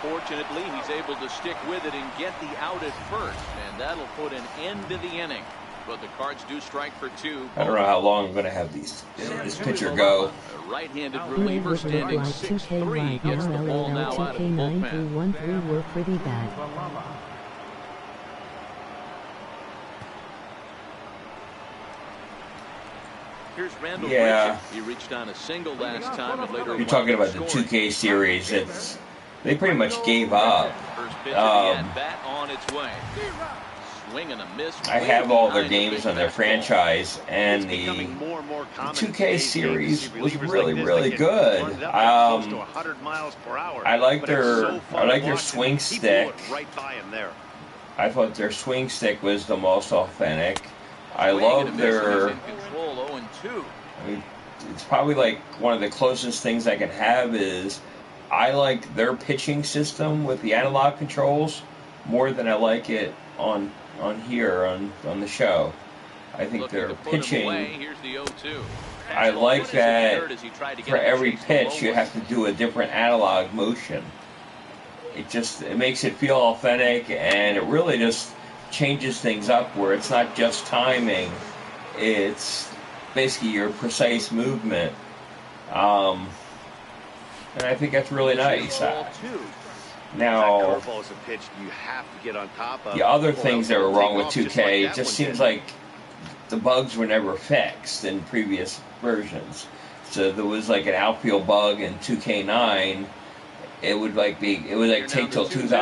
Fortunately, he's able to stick with it and get the out at first, and that'll put an end to the inning. But the Cards do strike for two. I don't know how long I'm going to have this pitcher go. A right-handed Who reliever would look standing like 2K 6'3" right gets the now? ball now LOL out of the bullpen. 2K9313 were pretty bad. Here's Randall Yeah. Richard. He reached on a single last time and later You're talking about the scoring. 2K series. They pretty much gave up. First pitch of the at-bat on its way. Swing and a miss. I way have all their behind the games big on their fastball. franchise, and It's becoming more and more common 2K these days to series see was relievers really, like this really that can good. run it up at close to 100 miles per hour. I like But it's their so fun to watch, swing and he blew it stick. right by him there. I thought their swing stick was the most authentic. I love their. In control, 0-2. I mean, it's probably like one of the closest things I can have is I like their pitching system with the analog controls more than I like it on here on the show. I think their pitching. Here's the 0-2. I like that for every pitch you have to do a different analog motion. It makes it feel authentic, and it really just changes things up where it's not just timing, it's basically your precise movement. And I think that's really nice. Now, the other things that were wrong with 2K, it just seems like the bugs were never fixed in previous versions. So there was like an outfield bug in 2K9. It would take till 2000.